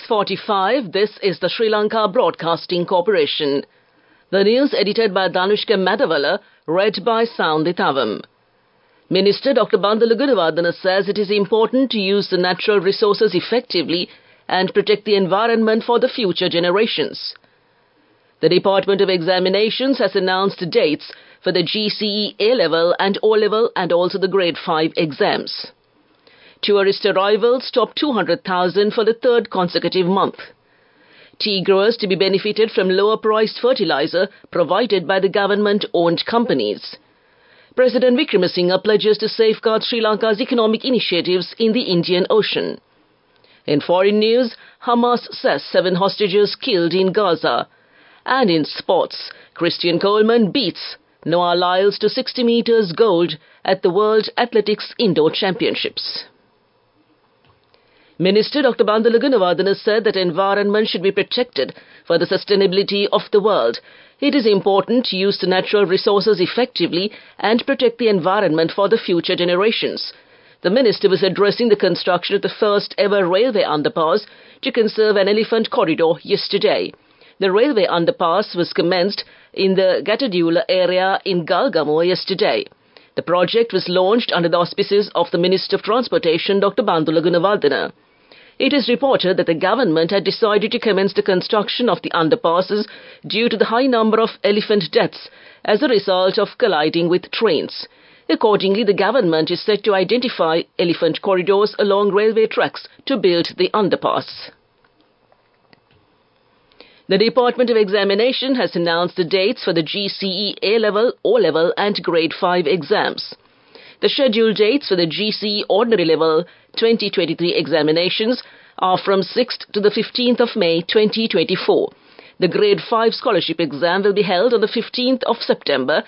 6:45, this is the Sri Lanka Broadcasting Corporation. The news edited by Dhanushka Madhavala, read by Soundithavam. Minister Dr. Bandula Gunawardena says it is important to use the natural resources effectively and protect the environment for the future generations. The Department of Examinations has announced dates for the GCE A-Level and O-Level and also the Grade 5 exams. Tourist arrivals topped 200,000 for the third consecutive month. Tea growers to be benefited from lower-priced fertilizer provided by the government-owned companies. President Wickremesinghe pledges to safeguard Sri Lanka's economic initiatives in the Indian Ocean. In foreign news, Hamas says 7 hostages killed in Gaza. And in sports, Christian Coleman beats Noah Lyles to 60 meters gold at the World Athletics Indoor Championships. Minister Dr. Bandula Gunawardena said that environment should be protected for the sustainability of the world. It is important to use the natural resources effectively and protect the environment for the future generations. The minister was addressing the construction of the first ever railway underpass to conserve an elephant corridor yesterday. The railway underpass was commenced in the Gatadula area in Galgamoor yesterday. The project was launched under the auspices of the Minister of Transportation, Dr. Bandula Gunawardena. It is reported that the government had decided to commence the construction of the underpasses due to the high number of elephant deaths as a result of colliding with trains. Accordingly, the government is set to identify elephant corridors along railway tracks to build the underpass. The Department of Examination has announced the dates for the GCE A-Level, O-Level and Grade 5 exams. The scheduled dates for the GCE Ordinary Level 2023 examinations are from 6th to the 15th of May 2024. The Grade 5 scholarship exam will be held on the 15th of September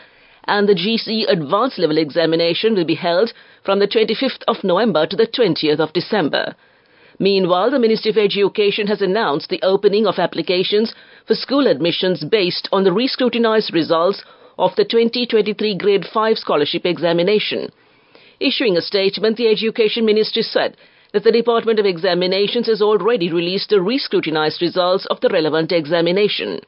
and the GCE Advanced Level examination will be held from the 25th of November to the 20th of December. Meanwhile, the Ministry of Education has announced the opening of applications for school admissions based on the re-scrutinized results of the 2023 Grade 5 scholarship examination. Issuing a statement, the Education Ministry said that the Department of Examinations has already released the re-scrutinized results of the relevant examination.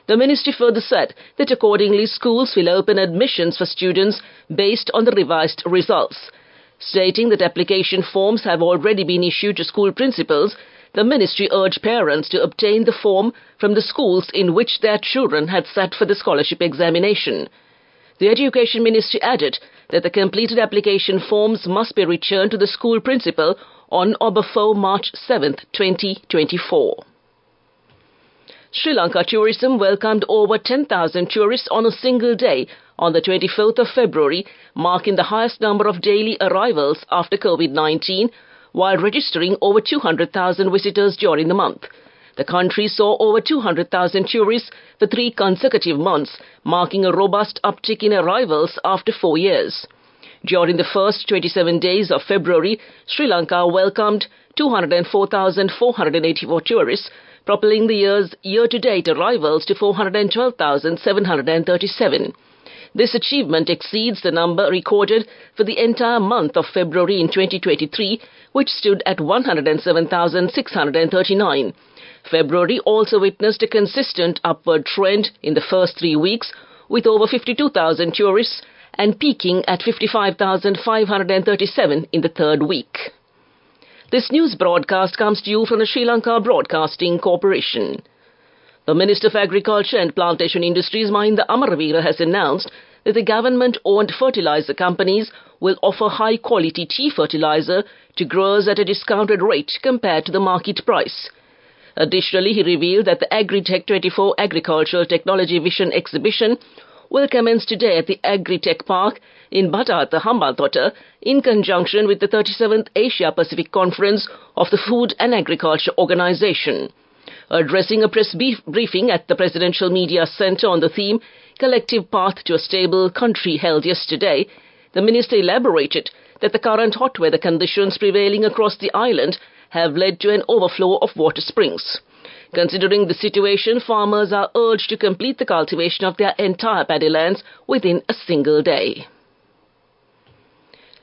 The ministry further said that accordingly schools will open admissions for students based on the revised results. Stating that application forms have already been issued to school principals, the ministry urged parents to obtain the form from the schools in which their children had sat for the scholarship examination. The Education Ministry added that the completed application forms must be returned to the school principal on or before March 7, 2024. Sri Lanka tourism welcomed over 10,000 tourists on a single day on the 24th of February, marking the highest number of daily arrivals after COVID-19, while registering over 200,000 visitors during the month. The country saw over 200,000 tourists for 3 consecutive months, marking a robust uptick in arrivals after 4 years. During the first 27 days of February, Sri Lanka welcomed 204,484 tourists, propelling the year's year-to-date arrivals to 412,737. This achievement exceeds the number recorded for the entire month of February in 2023, which stood at 107,639. February also witnessed a consistent upward trend in the first 3 weeks, with over 52,000 tourists and peaking at 55,537 in the third week. This news broadcast comes to you from the Sri Lanka Broadcasting Corporation. The Minister of Agriculture and Plantation Industries, Mahinda Amaraveera, has announced that the government-owned fertilizer companies will offer high-quality tea fertilizer to growers at a discounted rate compared to the market price. Additionally, he revealed that the Agritech 24 Agricultural Technology Vision exhibition will commence today at the Agritech Park in Bhattata, Hambantota, in conjunction with the 37th Asia Pacific Conference of the Food and Agriculture Organization. Addressing a press briefing at the Presidential Media Center on the theme Collective Path to a Stable Country held yesterday, the minister elaborated that the current hot weather conditions prevailing across the island have led to an overflow of water springs. Considering the situation, farmers are urged to complete the cultivation of their entire paddy lands within a single day.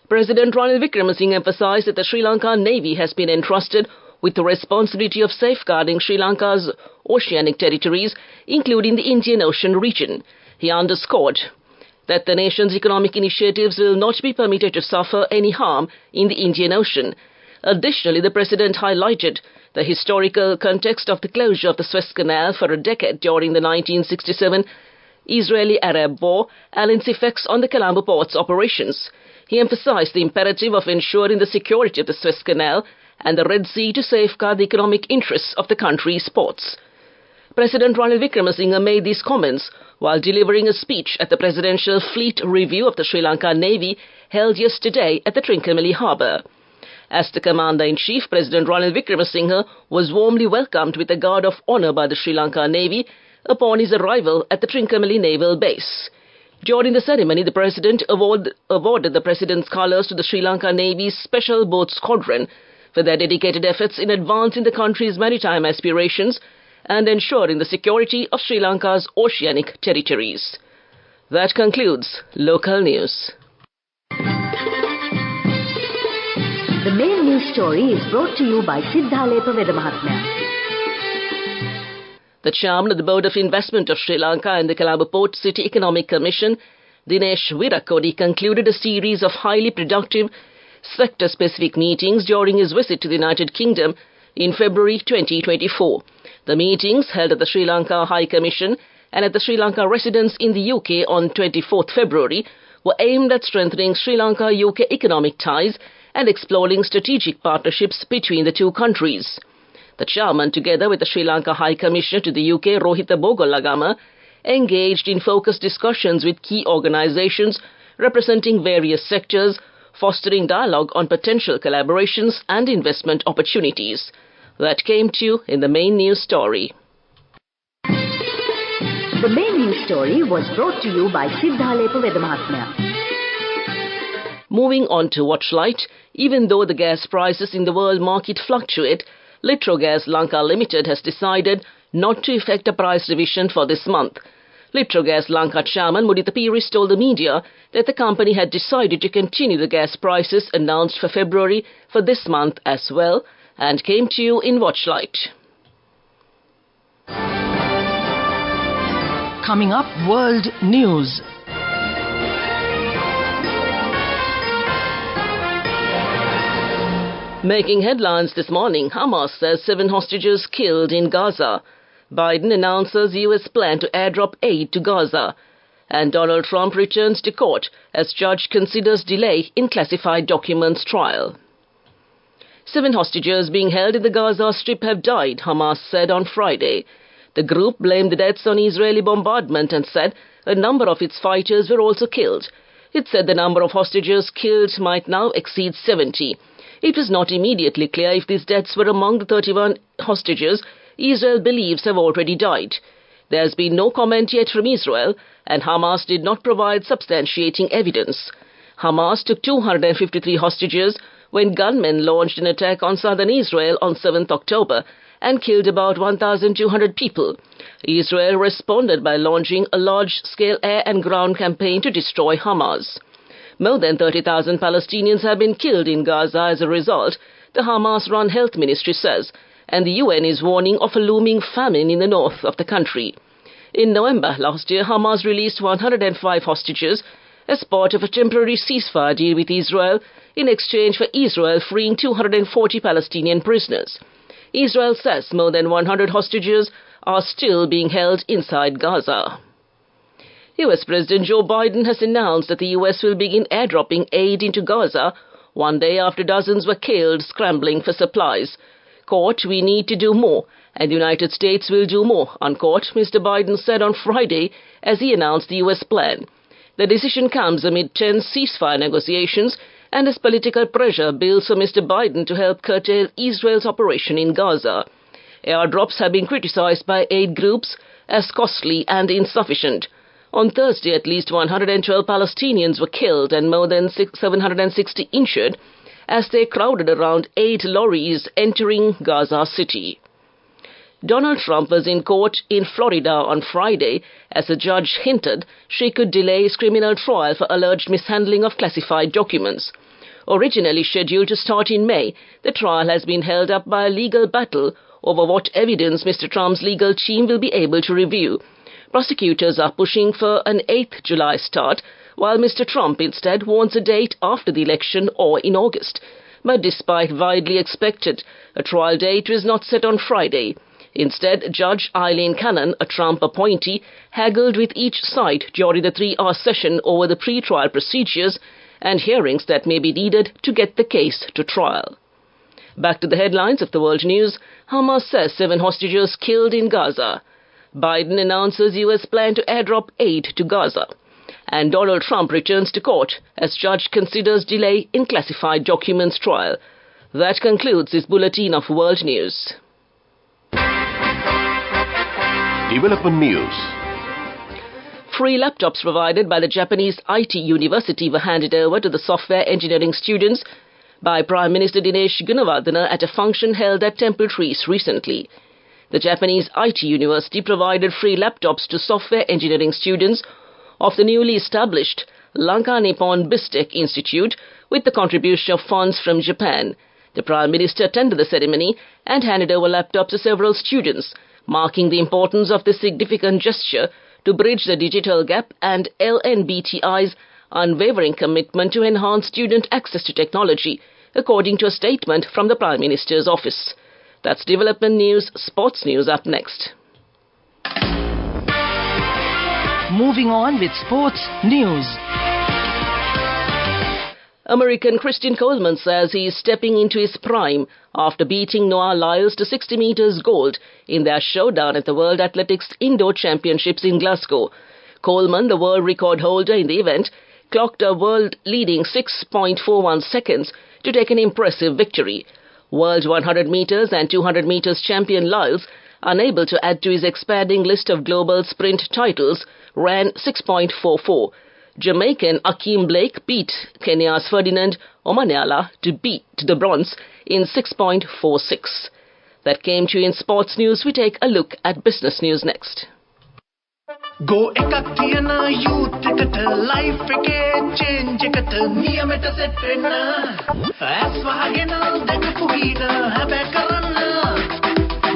President Ranil Wickremesinghe emphasized that the Sri Lanka Navy has been entrusted with the responsibility of safeguarding Sri Lanka's oceanic territories, including the Indian Ocean region. He underscored that the nation's economic initiatives will not be permitted to suffer any harm in the Indian Ocean. Additionally, the President highlighted the historical context of the closure of the Suez Canal for a decade during the 1967 Israeli-Arab War and its effects on the Colombo port's operations. He emphasized the imperative of ensuring the security of the Suez Canal and the Red Sea to safeguard the economic interests of the country's ports. President Ranil Wickremesinghe made these comments while delivering a speech at the Presidential Fleet Review of the Sri Lanka Navy held yesterday at the Trincomalee Harbour. As the Commander-in-Chief, President Ranil Wickremesinghe was warmly welcomed with a guard of honour by the Sri Lanka Navy upon his arrival at the Trincomalee Naval Base. During the ceremony, the President awarded the President's colours to the Sri Lanka Navy's Special Boat Squadron for their dedicated efforts in advancing the country's maritime aspirations and ensuring the security of Sri Lanka's oceanic territories. That concludes local news. The main news story is brought to you by Sinhala Vedamahatmya. The chairman of the Board of Investment of Sri Lanka and the Colombo Port City Economic Commission, Dinesh Virakodi, concluded a series of highly productive sector-specific meetings during his visit to the United Kingdom in February 2024. The meetings, held at the Sri Lanka High Commission and at the Sri Lanka residence in the UK on 24th February, were aimed at strengthening Sri Lanka-UK economic ties and exploring strategic partnerships between the two countries. The chairman, together with the Sri Lanka High Commissioner to the UK, Rohitha Bogolagama, engaged in focused discussions with key organisations representing various sectors, fostering dialogue on potential collaborations and investment opportunities. That came to you in the main news story. The main news story was brought to you by Sinhala Vedamahatmya. Moving on to Watchlight, even though the gas prices in the world market fluctuate, Litrogas Lanka Limited has decided not to effect a price revision for this month. Litrogas Lanka chairman Muditha Piris told the media that the company had decided to continue the gas prices announced for February for this month as well, and came to you in Watchlight. Coming up, World News. Making headlines this morning, Hamas says 7 hostages killed in Gaza. Biden announces U.S. plan to airdrop aid to Gaza. And Donald Trump returns to court as judge considers delay in classified documents trial. 7 hostages being held in the Gaza Strip have died, Hamas said on Friday. The group blamed the deaths on Israeli bombardment and said a number of its fighters were also killed. It said the number of hostages killed might now exceed 70. It was not immediately clear if these deaths were among the 31 hostages Israel believes have already died. There has been no comment yet from Israel, and Hamas did not provide substantiating evidence. Hamas took 253 hostages when gunmen launched an attack on southern Israel on 7th October and killed about 1,200 people. Israel responded by launching a large-scale air and ground campaign to destroy Hamas. More than 30,000 Palestinians have been killed in Gaza as a result, the Hamas-run health ministry says, and the UN is warning of a looming famine in the north of the country. In November last year, Hamas released 105 hostages as part of a temporary ceasefire deal with Israel in exchange for Israel freeing 240 Palestinian prisoners. Israel says more than 100 hostages are still being held inside Gaza. U.S. President Joe Biden has announced that the U.S. will begin airdropping aid into Gaza 1 day after dozens were killed scrambling for supplies. Quote, "We need to do more, and the United States will do more," unquote, Mr. Biden said on Friday as he announced the U.S. plan. The decision comes amid tense ceasefire negotiations and as political pressure builds for Mr. Biden to help curtail Israel's operation in Gaza. Airdrops have been criticized by aid groups as costly and insufficient. On Thursday, at least 112 Palestinians were killed and more than 760 injured as they crowded around 8 lorries entering Gaza City. Donald Trump was in court in Florida on Friday as a judge hinted she could delay his criminal trial for alleged mishandling of classified documents. Originally scheduled to start in May, the trial has been held up by a legal battle over what evidence Mr. Trump's legal team will be able to review. Prosecutors are pushing for an 8th July start, while Mr. Trump instead wants a date after the election or in August. But despite widely expected, a trial date was not set on Friday. Instead, Judge Eileen Cannon, a Trump appointee, haggled with each side during the 3-hour session over the pre-trial procedures and hearings that may be needed to get the case to trial. Back to the headlines of the world news. Hamas says 7 hostages killed in Gaza. Biden announces U.S. plan to airdrop aid to Gaza. And Donald Trump returns to court as judge considers delay in classified documents trial. That concludes this bulletin of world news. Development news. Free laptops provided by the Japanese IT university were handed over to the software engineering students by Prime Minister Dinesh Gunawardena at a function held at Temple Trees recently. The Japanese IT university provided free laptops to software engineering students of the newly established Lanka Nippon BISTEC Institute with the contribution of funds from Japan. The Prime Minister attended the ceremony and handed over laptops to several students, marking the importance of this significant gesture to bridge the digital gap and LNBTI's unwavering commitment to enhance student access to technology, according to a statement from the Prime Minister's office. That's development news. Sports news up next. Moving on with sports news. American Christian Coleman says he is stepping into his prime after beating Noah Lyles to 60 meters gold in their showdown at the World Athletics Indoor Championships in Glasgow. Coleman, the world record holder in the event, clocked a world-leading 6.41 seconds to take an impressive victory. World 100 meters and 200 meters champion Lyles, unable to add to his expanding list of global sprint titles, ran 6.44. Jamaican Akeem Blake beat Kenya's Ferdinand Omanyala to the bronze in 6.46. That came to you in sports news. We take a look at business news next. Go ekaktiana youth ekat life eke change ekat niyamata set wenna as wahagena dakapuina habe karanna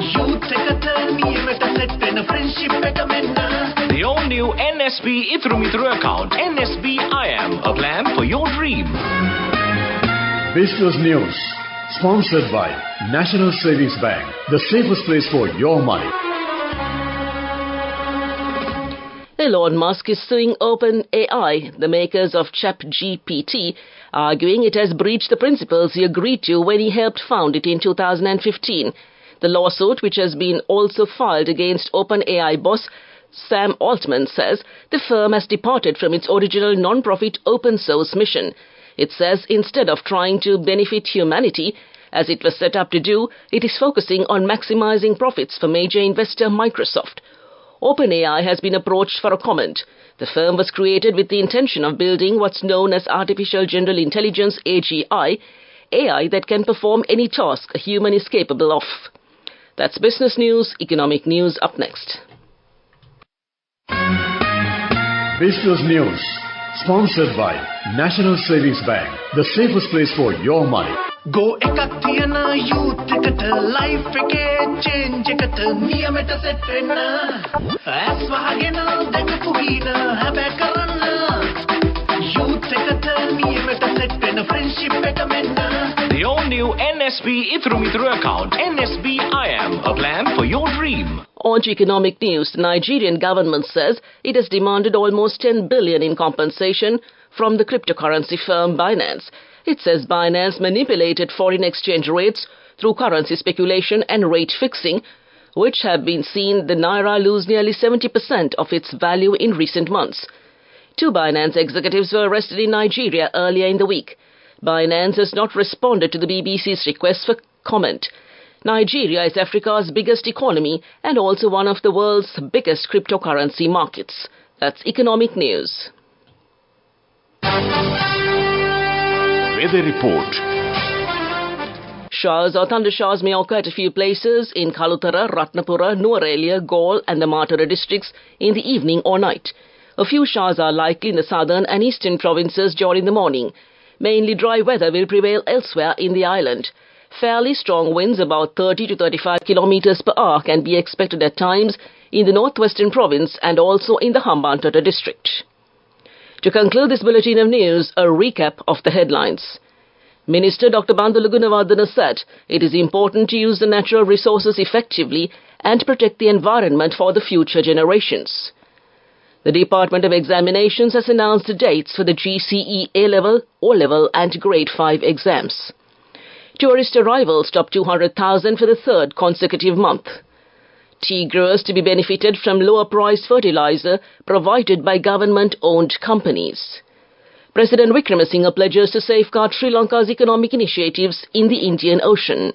youth ekat niyamata set wenna friendship එක menna. The all-new NSB Ithru account, NSB IAM, a plan for your dream. Business News, sponsored by National Savings Bank, the safest place for your money. Elon Musk is suing OpenAI, the makers of ChatGPT, arguing it has breached the principles he agreed to when he helped found it in 2015. The lawsuit, which has been also filed against OpenAI boss Sam Altman, says the firm has departed from its original non-profit open-source mission. It says instead of trying to benefit humanity, as it was set up to do, it is focusing on maximizing profits for major investor Microsoft. OpenAI has been approached for a comment. The firm was created with the intention of building what's known as Artificial General Intelligence, AGI, AI that can perform any task a human is capable of. That's business news. Economic news up next. Business News, sponsored by National Savings Bank, the safest place for your money. Go ekaktiana youth ekat life eke change ekat niyamata set wenna as wahagena dakapuina habe karanna youth ekat niyamata set wenna friendship එක menna. The all-new NSB Ithru account, NSB IAM, a plan for your dream. On to economic news, the Nigerian government says it has demanded almost 10 billion in compensation from the cryptocurrency firm Binance. It says Binance manipulated foreign exchange rates through currency speculation and rate fixing, which have been seen the Naira lose nearly 70% of its value in recent months. 2 Binance executives were arrested in Nigeria earlier in the week. Binance has not responded to the BBC's request for comment. Nigeria is Africa's biggest economy and also one of the world's biggest cryptocurrency markets. That's economic news. Weather report. Showers or thunder showers may occur at a few places in Kalutara, Ratnapura, Nuwara, Galle and the Matara districts in the evening or night. A few showers are likely in the southern and eastern provinces during the morning. Mainly dry weather will prevail elsewhere in the island. Fairly strong winds about 30 to 35 kilometers per hour can be expected at times in the northwestern province and also in the Hambantota district. To conclude this bulletin of news, a recap of the headlines. Minister Dr. Bandula Gunawardena said it is important to use the natural resources effectively and protect the environment for the future generations. The Department of Examinations has announced the dates for the GCE A-Level, O-Level and Grade 5 exams. Tourist arrivals topped 200,000 for the third consecutive month. Tea growers to be benefited from lower-priced fertilizer provided by government-owned companies. President Wickremesinghe pledges to safeguard Sri Lanka's economic initiatives in the Indian Ocean.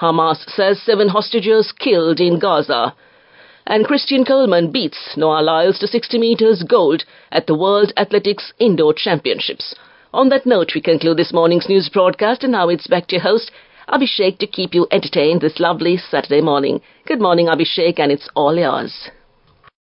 Hamas says 7 hostages killed in Gaza. And Christian Coleman beats Noah Lyles to 60 meters gold at the World Athletics Indoor Championships. On that note, we conclude this morning's news broadcast, and now it's back to your host, Abhishek, to keep you entertained this lovely Saturday morning. Good morning, Abhishek, and it's all yours.